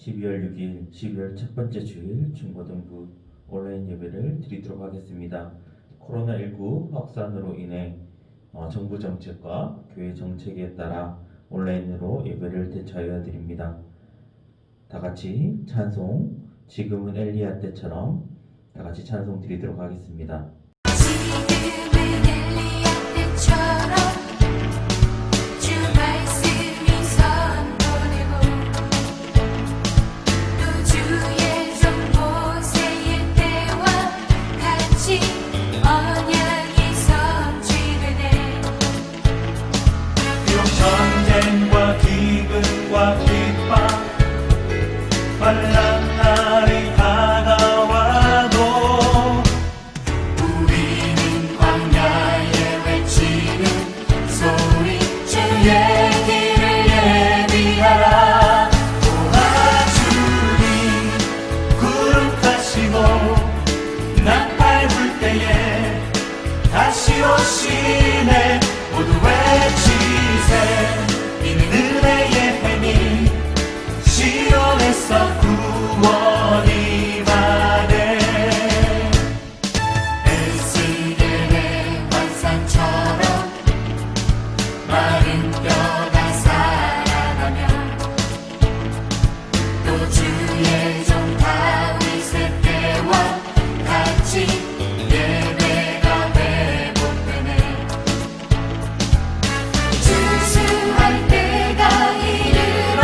12월 6일 12월 첫 번째 주일 중고등부 온라인 예배를 드리도록 하겠습니다. 코로나19 확산으로 인해 정부 정책과 교회 정책에 따라 온라인으로 예배를 대처하여 드립니다. 다 같이 찬송, 지금은 엘리야 때처럼 다 같이 찬송 드리도록 하겠습니다. 지금은 엘리야 때처럼 주 말씀이 선포되고 또 주의 종 모세의 때와 같이 언약이 성취되네. 비록 전쟁과 기근과 핍박 환난 날이 다가와도 우리는 광야에 외치는 소리 주의 길을 예비하라. 도와주니 구름 타시고 나팔 불 때에 다시 오시네. 모두 외치세. 이는 은혜의 해니 시온에서 구원이 많네. 에스겔의 환상처럼 마른 뼈가 살아나며 또 주의 종 다윗의 때와 같이 예배가 회복되네. 준수할 때가 이르러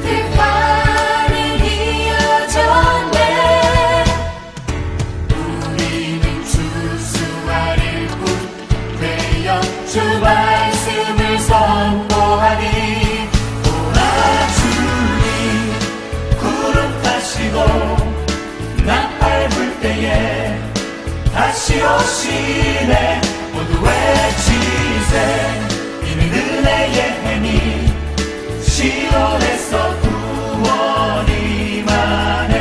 들판이 이어졌네. 우리는 추수할 뿐 되어 주 말씀을 선포하니. 도와주니 구름 타시고 나팔 불 때에 다시 오시네. 모두 외치세. 이는 은혜의 해니 시온에서 구원이 많네.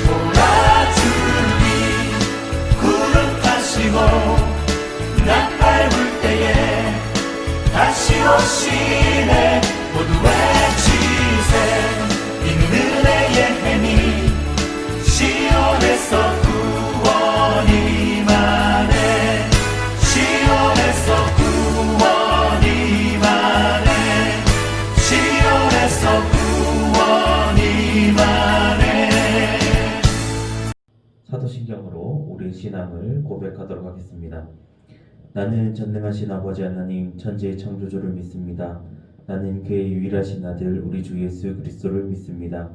도와주니 구름 타시고 나팔 불 때에 다시 오시네. 모두 외치세. 이는 은혜의 해니 시온에서 구원이 많네. 시온에서 구원이 많네. 시온에서 구원이 많네. 사도신경으로 우리의 신앙을 고백하도록 하겠습니다. 나는 전능하신 아버지 하나님 천지의 창조주를 믿습니다. 나는 그의 유일하신 아들 우리 주 예수 그리스도를 믿습니다.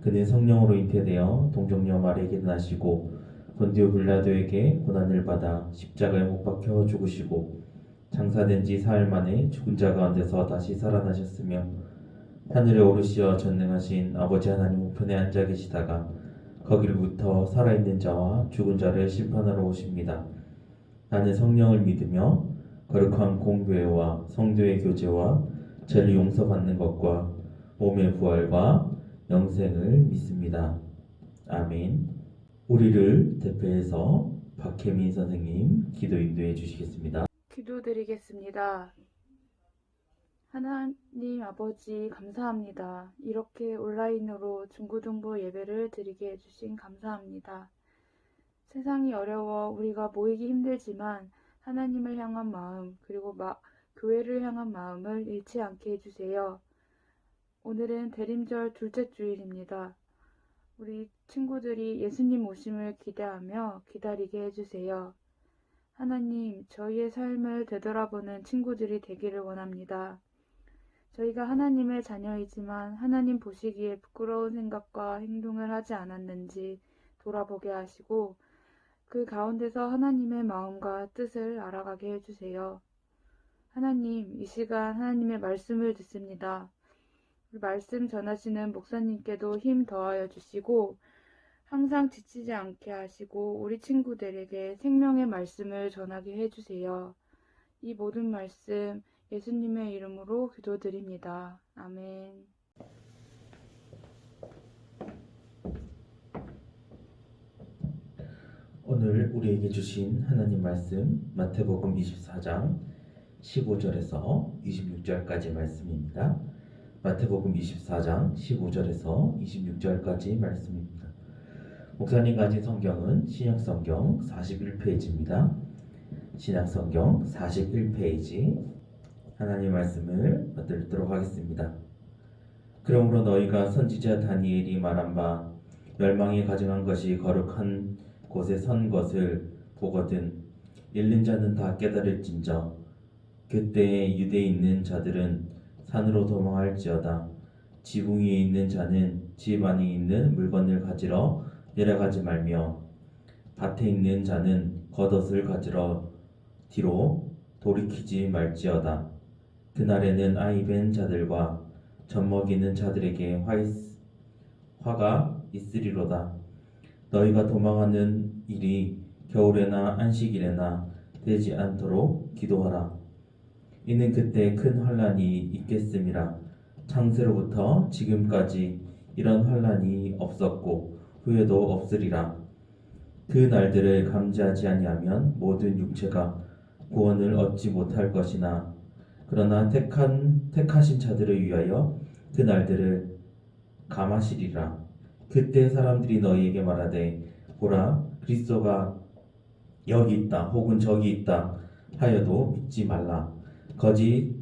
그는 성령으로 잉태되어 동정녀 마리아에게 나시고 본디오 빌라도에게 고난을 받아 십자가에 못 박혀 죽으시고 장사된 지 사흘 만에 죽은 자 가운데서 다시 살아나셨으며 하늘에 오르시어 전능하신 아버지 하나님 우편에 앉아 계시다가 거기로부터 살아있는 자와 죽은 자를 심판하러 오십니다. 나는 성령을 믿으며 거룩한 공교회와 성도의 교제와 죄를 용서받는 것과 몸의 부활과 영생을 믿습니다. 아멘. 우리를 대표해서 박혜민 선생님 기도 인도해 주시겠습니다. 기도드리겠습니다. 하나님 아버지 감사합니다. 이렇게 온라인으로 중고등부 예배를 드리게 해주신 감사합니다. 세상이 어려워 우리가 모이기 힘들지만 하나님을 향한 마음 그리고 교회를 향한 마음을 잃지 않게 해주세요. 오늘은 대림절 둘째 주일입니다. 우리 친구들이 예수님 오심을 기대하며 기다리게 해주세요. 하나님, 저희의 삶을 되돌아보는 친구들이 되기를 원합니다. 저희가 하나님의 자녀이지만 하나님 보시기에 부끄러운 생각과 행동을 하지 않았는지 돌아보게 하시고 그 가운데서 하나님의 마음과 뜻을 알아가게 해주세요. 하나님, 이 시간 하나님의 말씀을 듣습니다. 말씀 전하시는 목사님께도 힘 더하여 주시고 항상 지치지 않게 하시고 우리 친구들에게 생명의 말씀을 전하게 해주세요. 이 모든 말씀 예수님의 이름으로 기도드립니다. 아멘. 오늘 우리에게 주신 하나님 말씀 마태복음 24장 15절에서 26절까지 말씀입니다. 마태복음 24장 15절에서 26절까지 말씀입니다. 목사님 가진 성경은 신약성경 41페이지입니다. 신약성경 41페이지 하나님 말씀을 받들도록 하겠습니다. 그러므로 너희가 선지자 다니엘이 말한 바 멸망이 가증한 것이 거룩한 곳에 선 것을 보거든 읽는 자는 다 깨달을진저 그때에 유대에 있는 자들은 산으로 도망할지어다 지붕 위에 있는 자는 집 안에 있는 물건을 가지러 내려가지 말며 밭에 있는 자는 겉옷을 가지러 뒤로 돌이키지 말지어다. 그날에는 아이 뵌 자들과 젖먹이는 자들에게 화가 있으리로다. 너희가 도망하는 일이 겨울에나 안식일에나 되지 않도록 기도하라. 이는 그때 큰 환란이 있겠음이라. 창세로부터 지금까지 이런 환란이 없었고 후에도 없으리라. 그 날들을 감지하지 아니하면 모든 육체가 구원을 얻지 못할 것이나 그러나 택하신 자들을 위하여 그 날들을 감하시리라. 그때 사람들이 너희에게 말하되 보라 그리스도가 여기 있다 혹은 저기 있다 하여도 믿지 말라. 거짓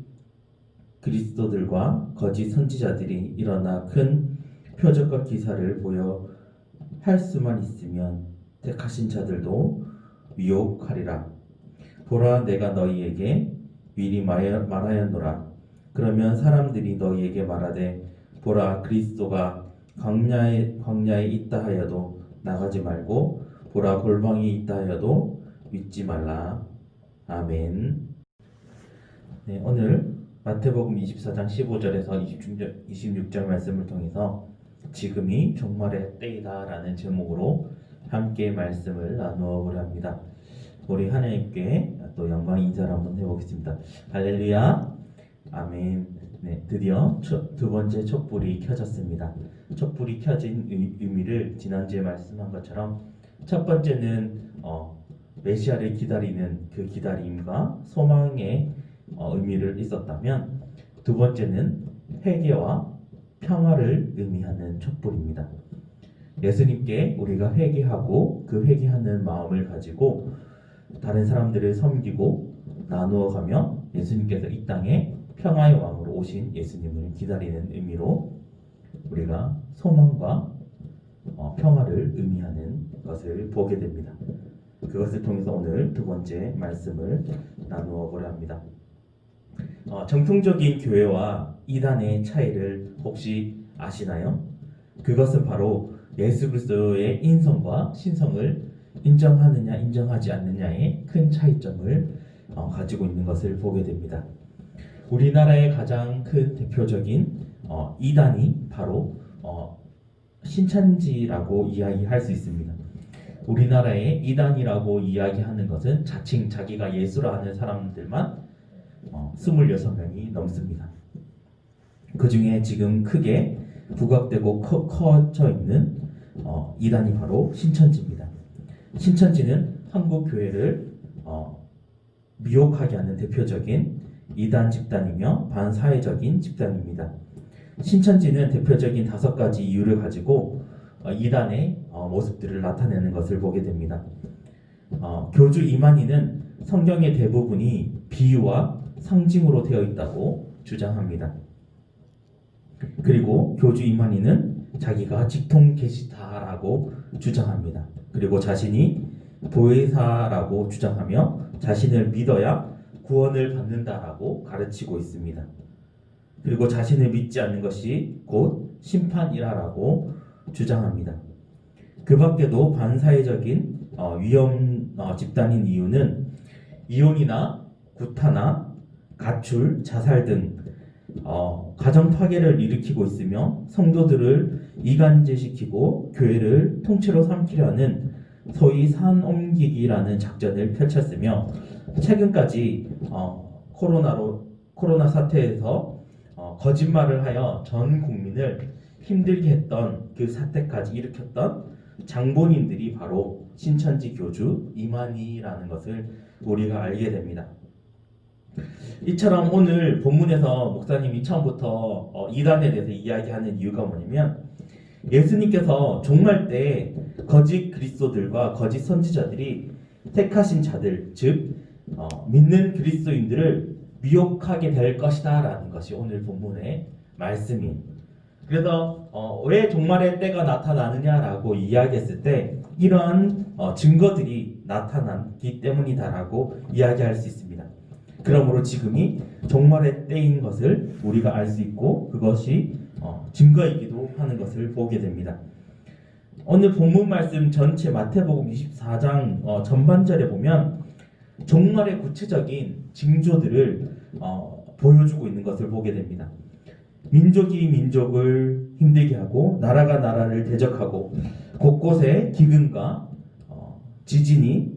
그리스도들과 거짓 선지자들이 일어나 큰 표적과 기사를 보여 할 수만 있으면 택하신 자들도 미혹하리라. 보라 내가 너희에게 미리 말하였노라. 그러면 사람들이 너희에게 말하되 보라 그리스도가 광야에 있다 하여도 나가지 말고 보라 골방이 있다 하여도 믿지 말라. 아멘. 네, 오늘 마태복음 24장 15절에서 26절 말씀을 통해서 지금이 종말의 때이다 라는 제목으로 함께 말씀을 나누어 보려 합니다. 우리 하나님께 또 영광 인사를 한번 해보겠습니다. 할렐루야. 아멘. 네, 드디어 두 번째 촛불이 켜졌습니다. 촛불이 켜진 의미를 지난주에 말씀한 것처럼 첫 번째는 메시아를 기다리는 그 기다림과 소망의 의미를 있었다면 두 번째는 회개와 평화를 의미하는 촛불입니다. 예수님께 우리가 회개하고 그 회개하는 마음을 가지고 다른 사람들을 섬기고 나누어가며 예수님께서 이 땅에 평화의 왕으로 오신 예수님을 기다리는 의미로 우리가 소망과 평화를 의미하는 것을 보게 됩니다. 그것을 통해서 오늘 두 번째 말씀을 나누어 보려 합니다. 정통적인 교회와 이단의 차이를 혹시 아시나요? 그것은 바로 예수 그리스도의 인성과 신성을 인정하느냐 인정하지 않느냐의 큰 차이점을 가지고 있는 것을 보게 됩니다. 우리나라의 가장 큰 대표적인 이단이 바로 신천지라고 이야기할 수 있습니다. 우리나라의 이단이라고 이야기하는 것은 자칭 자기가 예수라 하는 사람들만 26명이 넘습니다. 그 중에 지금 크게 부각되고 커져 있는 이단이 바로 신천지입니다. 신천지는 한국 교회를 미혹하게 하는 대표적인 이단 집단이며 반사회적인 집단입니다. 신천지는 대표적인 5가지 이유를 가지고 이단의 모습들을 나타내는 것을 보게 됩니다. 교주 이만희는 성경의 대부분이 비유와 상징으로 되어 있다고 주장합니다. 그리고 교주 이만희는 자기가 직통 계시다라고 주장합니다. 그리고 자신이 보혜사라고 주장하며 자신을 믿어야 구원을 받는다라고 가르치고 있습니다. 그리고 자신을 믿지 않는 것이 곧 심판이라고 주장합니다. 그 밖에도 반사회적인 위험 집단인 이유는 이혼이나 구타나 가출, 자살 등 가정 파괴를 일으키고 있으며 성도들을 이간질시키고 교회를 통째로 삼키려 하는 소위 산옮기기라는 작전을 펼쳤으며 최근까지 코로나 사태에서 거짓말을 하여 전 국민을 힘들게 했던 그 사태까지 일으켰던 장본인들이 바로 신천지 교주 이만희라는 것을 우리가 알게 됩니다. 이처럼 오늘 본문에서 목사님이 처음부터 이단에 대해서 이야기하는 이유가 뭐냐면 예수님께서 종말 때 거짓 그리스도들과 거짓 선지자들이 택하신 자들, 즉 믿는 그리스도인들을 미혹하게 될 것이다 라는 것이 오늘 본문의 말씀이에요. 그래서 왜 종말의 때가 나타나느냐라고 이야기했을 때 이러한 증거들이 나타나기 때문이다라고 이야기할 수 있습니다. 그러므로 지금이 종말의 때인 것을 우리가 알 수 있고 그것이 증거이기도 하는 것을 보게 됩니다. 오늘 본문 말씀 전체 마태복음 24장 전반절에 보면 종말의 구체적인 징조들을 보여주고 있는 것을 보게 됩니다. 민족이 민족을 힘들게 하고 나라가 나라를 대적하고 곳곳에 기근과 지진이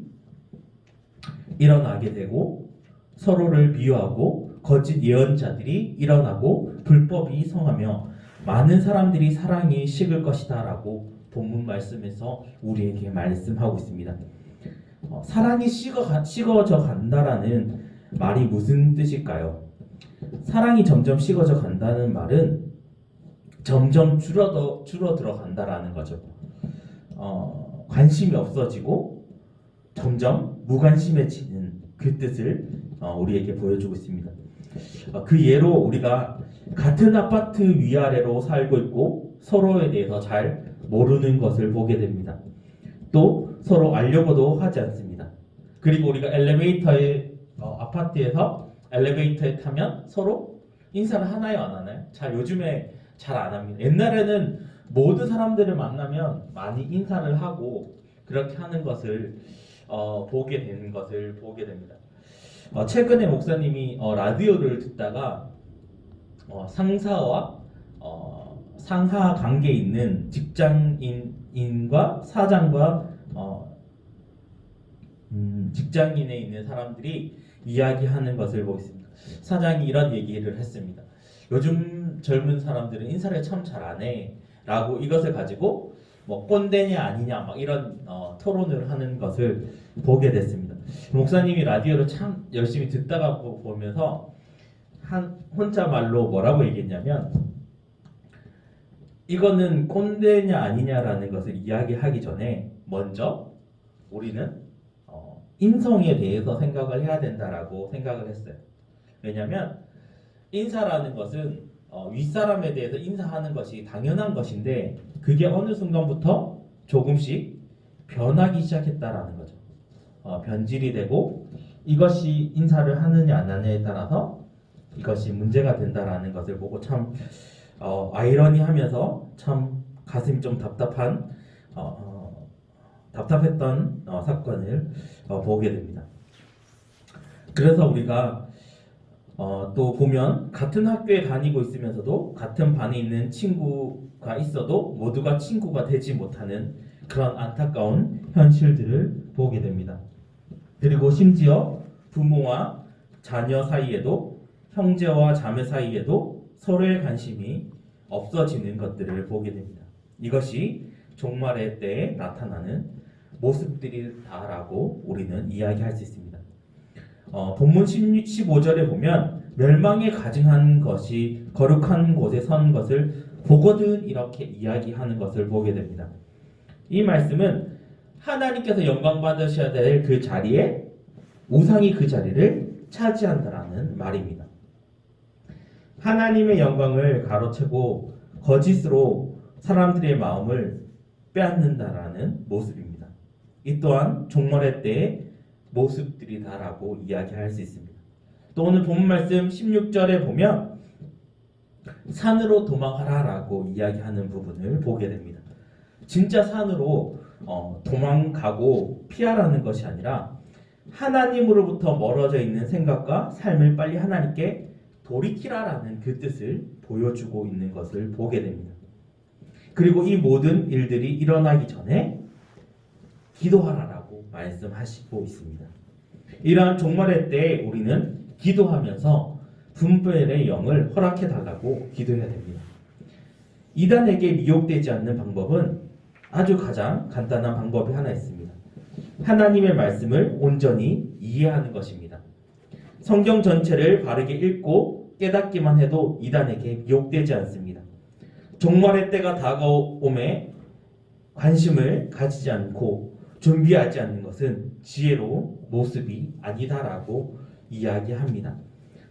일어나게 되고 서로를 비유하고 거짓 예언자들이 일어나고 불법이 성하며 많은 사람들이 사랑이 식을 것이다 라고 본문 말씀에서 우리에게 말씀하고 있습니다. 사랑이 식어져 간다라는 말이 무슨 뜻일까요? 사랑이 점점 식어져 간다는 말은 점점 줄어들어 간다라는 거죠. 관심이 없어지고 점점 무관심해지는 그 뜻을 우리에게 보여주고 있습니다. 그 예로 우리가 같은 아파트 위아래로 살고 있고 서로에 대해서 잘 모르는 것을 보게 됩니다. 또 서로 알려고도 하지 않습니다. 그리고 우리가 아파트에서 엘리베이터에 타면 서로 인사를 하나요, 안 하나요? 요즘에 잘 안 합니다. 옛날에는 모든 사람들을 만나면 많이 인사를 하고 그렇게 하는 것을 보게 되는 것을 보게 됩니다. 최근에 목사님이 라디오를 듣다가 상사와 상하 관계에 있는 직장인과 사장과 직장인에 있는 사람들이 이야기하는 것을 보겠습니다. 사장이 이런 얘기를 했습니다. 요즘 젊은 사람들은 인사를 참 잘 안 해 라고 이것을 가지고 뭐 꼰대냐 아니냐 막 이런 토론을 하는 것을 보게 됐습니다. 목사님이 라디오를 참 열심히 듣다가 보면서 혼자 말로 뭐라고 얘기했냐면 이거는 꼰대냐 아니냐라는 것을 이야기하기 전에 먼저 우리는 인성에 대해서 생각을 해야 된다라고 생각을 했어요. 왜냐하면 인사라는 것은 윗사람에 대해서 인사하는 것이 당연한 것인데 그게 어느 순간부터 조금씩 변하기 시작했다라는 거죠. 변질이 되고 이것이 인사를 하느냐 안 하느냐에 따라서 이것이 문제가 된다라는 것을 보고 참 아이러니하면서 참 가슴이 좀 답답했던 사건을 보게 됩니다. 그래서 우리가 또 보면 같은 학교에 다니고 있으면서도 같은 반에 있는 친구가 있어도 모두가 친구가 되지 못하는 그런 안타까운 현실들을 보게 됩니다. 그리고 심지어 부모와 자녀 사이에도 형제와 자매 사이에도 서로의 관심이 없어지는 것들을 보게 됩니다. 이것이 종말의 때에 나타나는 모습들이다라고 우리는 이야기할 수 있습니다. 본문 15절에 보면 멸망에 가증한 것이 거룩한 곳에 선 것을 보거든 이렇게 이야기하는 것을 보게 됩니다. 이 말씀은 하나님께서 영광 받으셔야 될 그 자리에 우상이 그 자리를 차지한다라는 말입니다. 하나님의 영광을 가로채고 거짓으로 사람들의 마음을 빼앗는다라는 모습입니다. 이 또한 종말의 때의 모습들이다라고 이야기할 수 있습니다. 또 오늘 본문 말씀 16절에 보면 산으로 도망하라라고 이야기하는 부분을 보게 됩니다. 진짜 산으로 도망가고 피하라는 것이 아니라 하나님으로부터 멀어져 있는 생각과 삶을 빨리 하나님께 돌이키라라는 그 뜻을 보여주고 있는 것을 보게 됩니다. 그리고 이 모든 일들이 일어나기 전에 기도하라라고 말씀하시고 있습니다. 이러한 종말의 때에 우리는 기도하면서 분별의 영을 허락해 달라고 기도해야 됩니다. 이단에게 미혹되지 않는 방법은 아주 가장 간단한 방법이 하나 있습니다. 하나님의 말씀을 온전히 이해하는 것입니다. 성경 전체를 바르게 읽고 깨닫기만 해도 이단에게 미혹되지 않습니다. 종말의 때가 다가옴에 관심을 가지지 않고 준비하지 않는 것은 지혜로운 모습이 아니다라고 이야기합니다.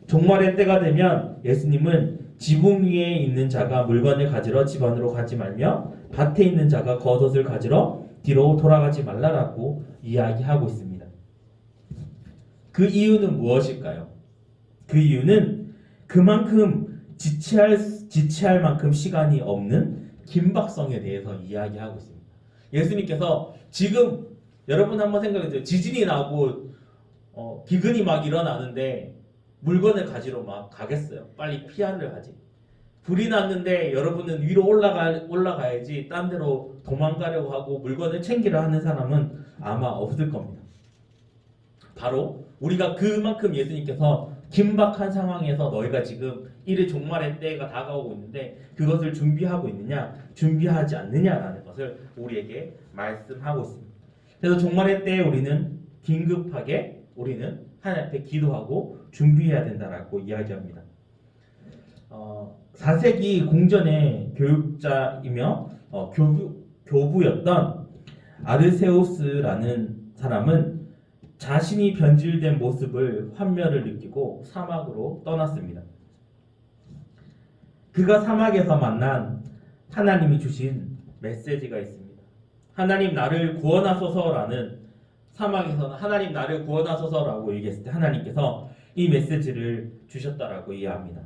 종말의 때가 되면 예수님은 지붕 위에 있는 자가 물건을 가지러 집 안으로 가지 말며 밭에 있는 자가 겉옷을 가지러 뒤로 돌아가지 말라라고 이야기하고 있습니다. 그 이유는 무엇일까요? 그 이유는 그만큼 지체할 만큼 시간이 없는 긴박성에 대해서 이야기하고 있습니다. 예수님께서 지금 여러분 한번 생각해보세요. 지진이 나고 기근이 막 일어나는데 물건을 가지러 막 가겠어요? 빨리 피하려 하지. 불이 났는데 여러분은 위로 올라가야지 딴 데로 도망가려고 하고 물건을 챙기려 하는 사람은 아마 없을 겁니다. 바로 우리가 그만큼 예수님께서 긴박한 상황에서 너희가 지금 이래 종말의 때가 다가오고 있는데 그것을 준비하고 있느냐 준비하지 않느냐라는 것을 우리에게 말씀하고 있습니다. 그래서 종말의 때에 우리는 긴급하게 우리는 하나님 앞에 기도하고 준비해야 된다라고 이야기합니다. 4세기 공전의 교육자이며 교부였던 아르세우스라는 사람은 자신이 변질된 모습을 환멸을 느끼고 사막으로 떠났습니다. 그가 사막에서 만난 하나님이 주신 메시지가 있습니다. 하나님 나를 구원하소서라는 사막에서는 하나님 나를 구원하소서라고 얘기했을 때 하나님께서 이 메시지를 주셨다라고 이해합니다.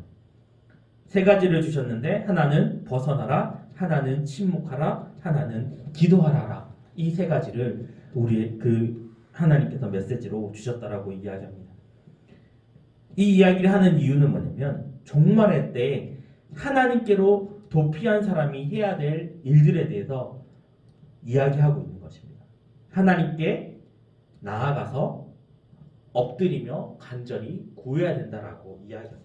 세 가지를 주셨는데 하나는 벗어나라, 하나는 침묵하라, 하나는 기도하라라. 이 세 가지를 우리 하나님께서 메시지로 주셨다라고 이야기합니다. 이 이야기를 하는 이유는 뭐냐면 종말의 때에 하나님께로 도피한 사람이 해야 될 일들에 대해서 이야기하고 있는 것입니다. 하나님께 나아가서 엎드리며 간절히 구해야 된다라고 이야기합니다.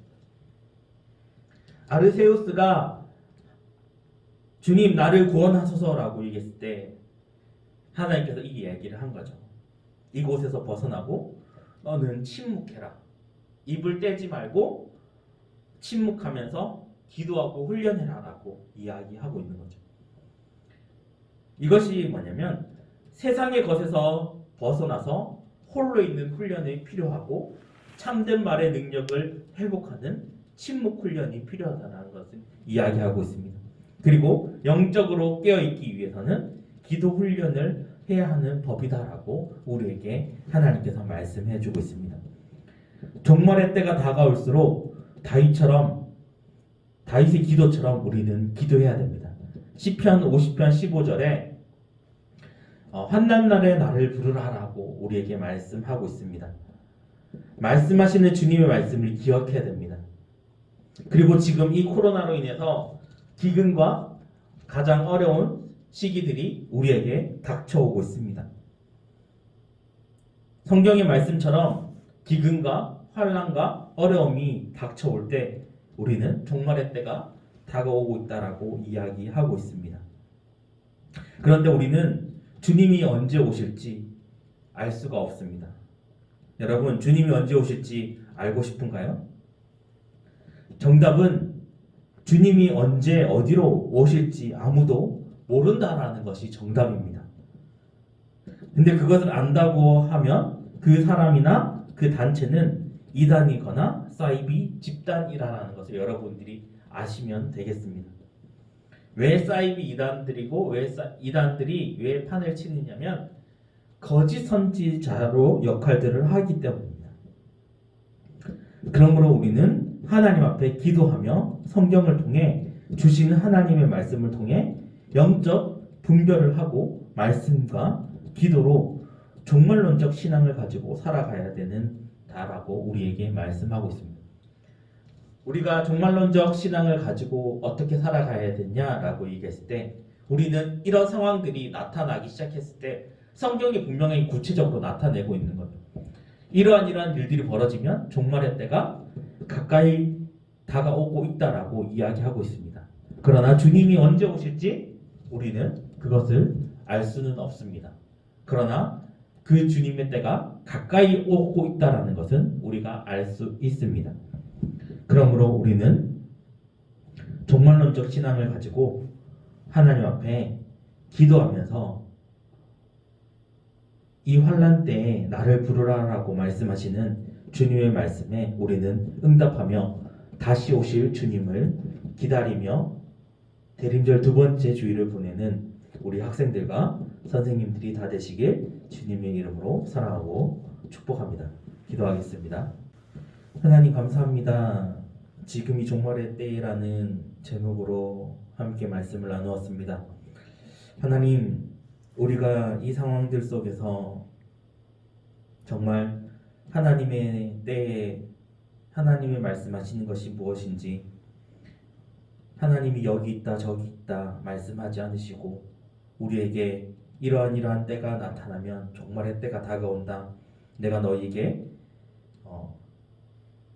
아르세우스가 주님 나를 구원하소서라고 얘기했을 때 하나님께서 이 이야기를 한 거죠. 이곳에서 벗어나고 너는 침묵해라. 입을 떼지 말고 침묵하면서 기도하고 훈련해라 라고 이야기하고 있는 거죠. 이것이 뭐냐면 세상의 것에서 벗어나서 홀로 있는 훈련이 필요하고 참된 말의 능력을 회복하는 침묵 훈련이 필요하다는 것을 이야기하고 있습니다. 그리고 영적으로 깨어있기 위해서는 기도 훈련을 해야 하는 법이다라고 우리에게 하나님께서 말씀해 주고 있습니다. 종말의 때가 다가올수록 다윗의 기도처럼 우리는 기도해야 됩니다. 시편 50편 15절에 환난 날에 나를 부르라라고 우리에게 말씀하고 있습니다. 말씀하시는 주님의 말씀을 기억해야 됩니다. 그리고 지금 이 코로나로 인해서 기근과 가장 어려운 시기들이 우리에게 닥쳐오고 있습니다. 성경의 말씀처럼 기근과 환난과 어려움이 닥쳐올 때 우리는 종말의 때가 다가오고 있다라고 이야기하고 있습니다. 그런데 우리는 주님이 언제 오실지 알 수가 없습니다. 여러분, 주님이 언제 오실지 알고 싶은가요? 정답은 주님이 언제 어디로 오실지 아무도 모른다라는 것이 정답입니다. 근데 그것을 안다고 하면 그 사람이나 그 단체는 이단이거나 사이비 집단이라는 것을 여러분들이 아시면 되겠습니다. 왜 사이비 이단들이고 왜 이단들이 왜 판을 치느냐면 거짓 선지자로 역할들을 하기 때문입니다. 그러므로 우리는 하나님 앞에 기도하며 성경을 통해 주시는 하나님의 말씀을 통해 영적 분별을 하고 말씀과 기도로 종말론적 신앙을 가지고 살아가야 된다라고 우리에게 말씀하고 있습니다. 우리가 종말론적 신앙을 가지고 어떻게 살아가야 되냐라고 얘기했을 때 우리는 이런 상황들이 나타나기 시작했을 때 성경이 분명히 구체적으로 나타내고 있는 거죠. 이러한 일들이 벌어지면 종말의 때가 가까이 다가오고 있다라고 이야기하고 있습니다. 그러나 주님이 언제 오실지 우리는 그것을 알 수는 없습니다. 그러나 그 주님의 때가 가까이 오고 있다라는 것은 우리가 알 수 있습니다. 그러므로 우리는 종말론적 신앙을 가지고 하나님 앞에 기도하면서 이 환난 때에 나를 부르라라고 말씀하시는 주님의 말씀에 우리는 응답하며 다시 오실 주님을 기다리며 대림절 두 번째 주일을 보내는 우리 학생들과 선생님들이 다 되시길 주님의 이름으로 사랑하고 축복합니다. 기도하겠습니다. 하나님 감사합니다. 지금이 종말의 때라는 제목으로 함께 말씀을 나누었습니다. 하나님, 우리가 이 상황들 속에서 정말 하나님의 때에 하나님이 말씀하시는 것이 무엇인지, 하나님이 여기 있다 저기 있다 말씀하지 않으시고 우리에게 이러한 때가 나타나면 종말의 때가 다가온다, 내가 너희에게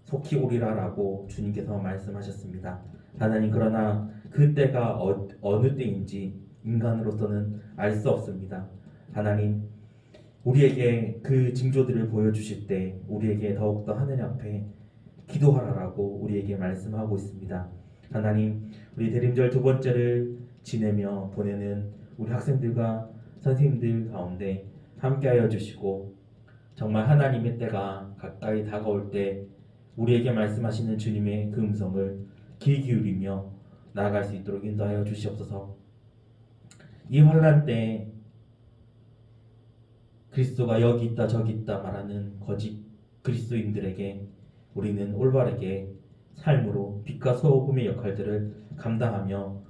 속히 오리라라고 주님께서 말씀하셨습니다. 하나님, 그러나 그 때가 어느 때인지 인간으로서는 알 수 없습니다. 하나님, 우리에게 그 징조들을 보여주실 때 우리에게 더욱더 하늘 앞에 기도하라라고 우리에게 말씀하고 있습니다. 하나님, 우리 대림절 두 번째를 지내며 보내는 우리 학생들과 선생님들 가운데 함께하여 주시고, 정말 하나님의 때가 가까이 다가올 때 우리에게 말씀하시는 주님의 그 음성을 귀 기울이며 나아갈 수 있도록 인도하여 주시옵소서. 이 환난 때 그리스도가 여기 있다 저기 있다 말하는 거짓 그리스도인들에게 우리는 올바르게 삶으로 빛과 소금의 역할들을 감당하며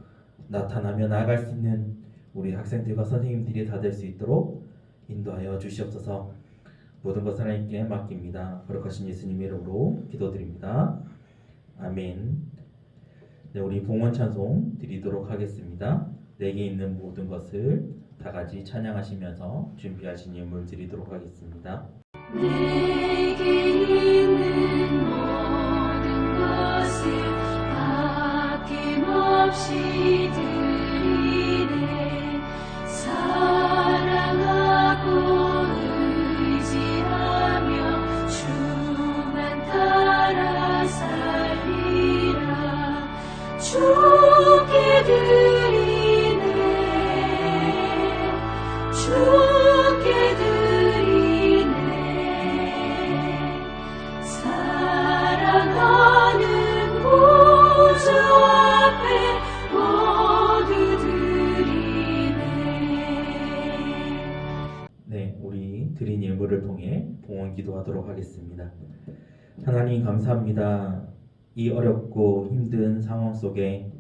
나타나며 나아갈 수 있는 우리 학생들과 선생님들이 다 될 수 있도록 인도하여 주시옵소서. 모든 것을 하나님께 맡깁니다. 거룩하신 예수님의 이름으로 기도드립니다. 아멘. 네, 우리 봉헌 찬송 드리도록 하겠습니다. 내게 있는 모든 것을 다 같이 찬양하시면서 준비하신 예물 드리도록 하겠습니다. 내게 있는 모든 것을 아낌없이 드리네. 사랑하고 의지하며 주만 따라 살리라. 주께 드리네. 주께 드리네. 사랑하는 구주 앞에 모두 드리네. 네, 우리 드린 예물을 통해 봉헌 기도하도록 하겠습니다. 하나님 감사합니다. 이 어렵고 힘든 상황 속에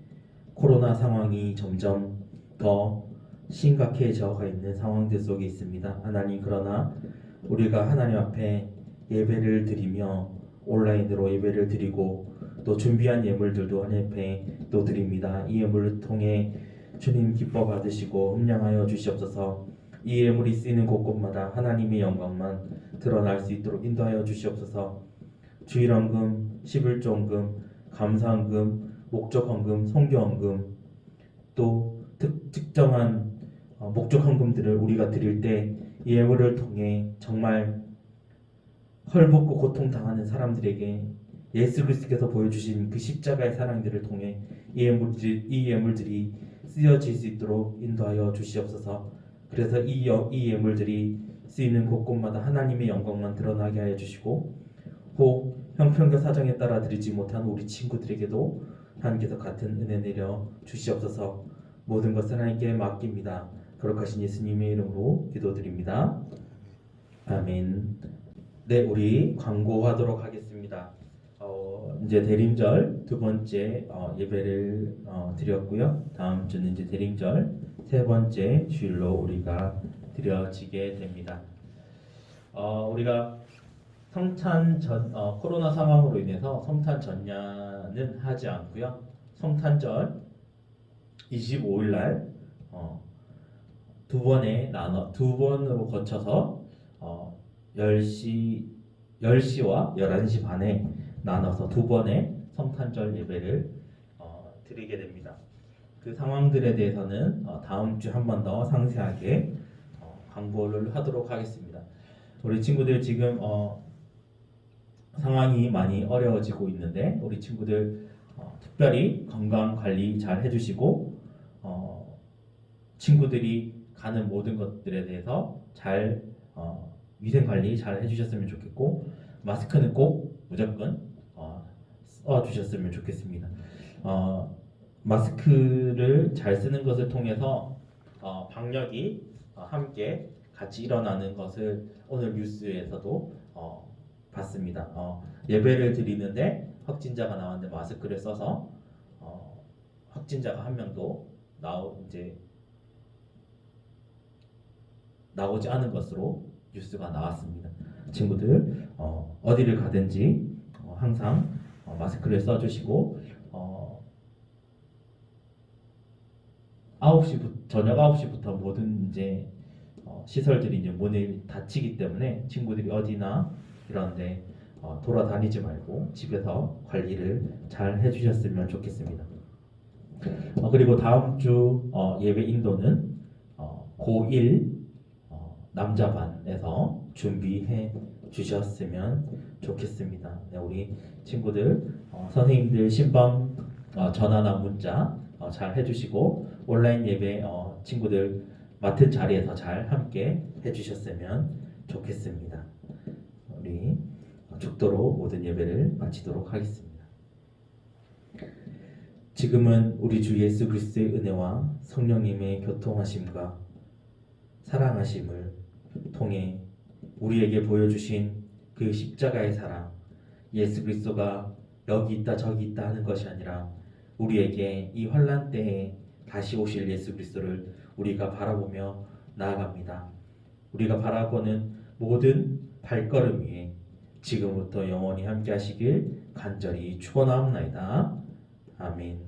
코로나 상황이 점점 더 심각해져가 있는 상황들 속에 있습니다. 하나님, 그러나 우리가 하나님 앞에 예배를 드리며 온라인으로 예배를 드리고 또 준비한 예물들도 하나님 앞에 또 드립니다. 이 예물을 통해 주님 기뻐 받으시고 음량하여 주시옵소서. 이 예물이 쓰이는 곳곳마다 하나님의 영광만 드러날 수 있도록 인도하여 주시옵소서. 주일헌금, 11조헌금, 감사헌금, 목적헌금, 성교헌금, 또 특정한 목적헌금들을 우리가 드릴 때 이 예물을 통해 정말 헐벗고 고통당하는 사람들에게 예수 그리스도께서 보여주신 그 십자가의 사랑들을 통해 이 예물들이 쓰여질 수 있도록 인도하여 주시옵소서. 그래서 이 예물들이 쓰이는 곳곳마다 하나님의 영광만 드러나게 하여 주시고, 혹 형편과 사정에 따라 드리지 못한 우리 친구들에게도 하나님께서 같은 은혜 내려 주시옵소서. 모든 것을 하나님께 맡깁니다. 거룩하신 예수님의 이름으로 기도드립니다. 아멘. 네, 우리 광고하도록 하겠습니다. 이제 대림절 두 번째 예배를 드렸고요. 다음 주는 이제 대림절 세 번째 주일로 우리가 드려지게 됩니다. 우리가 성탄 코로나 상황으로 인해서 성탄 전야는 하지 않고요. 성탄절 25일 날 두 번으로 거쳐서 10시와 11시 반에 나눠서 두 번의 성탄절 예배를 드리게 됩니다. 그 상황들에 대해서는 다음 주 한 번 더 상세하게 광고를 하도록 하겠습니다. 우리 친구들 지금 상황이 많이 어려워지고 있는데 우리 친구들 특별히 건강 관리 잘 해주시고 친구들이 가는 모든 것들에 대해서 잘 위생 관리 잘 해주셨으면 좋겠고 마스크는 꼭 무조건 써주셨으면 좋겠습니다. 마스크를 잘 쓰는 것을 통해서 방역이 함께 같이 일어나는 것을 오늘 뉴스에서도 봤습니다. 예배를 드리는데 확진자가 나왔는데 마스크를 써서 확진자가 한 명도 나오지 않은 것으로 뉴스가 나왔습니다. 친구들 어디를 가든지 항상 마스크를 써주시고 저녁 9시부터 모든 시설들이 문을 닫히기 때문에 친구들이 어디나 이런데 돌아다니지 말고 집에서 관리를 잘 해주셨으면 좋겠습니다. 그리고 다음 주 예배 인도는 고1 남자반에서 준비해 주셨으면 좋겠습니다. 네, 우리 친구들 선생님들 신방 전화나 문자 잘 해주시고 온라인 예배 친구들 맡은 자리에서 잘 함께 해주셨으면 좋겠습니다. 우리 축도로 모든 예배를 마치도록 하겠습니다. 지금은 우리 주 예수 그리스도의 은혜와 성령님의 교통하심과 사랑하심을 통해 우리에게 보여주신 그 십자가의 사랑, 예수 그리스도가 여기 있다 저기 있다 하는 것이 아니라 우리에게 이 환난 때에 다시 오실 예수 그리스도를 우리가 바라보며 나아갑니다. 우리가 바라보는 모든 발걸음 위에 지금부터 영원히 함께 하시길 간절히 축원하옵나이다. 아멘.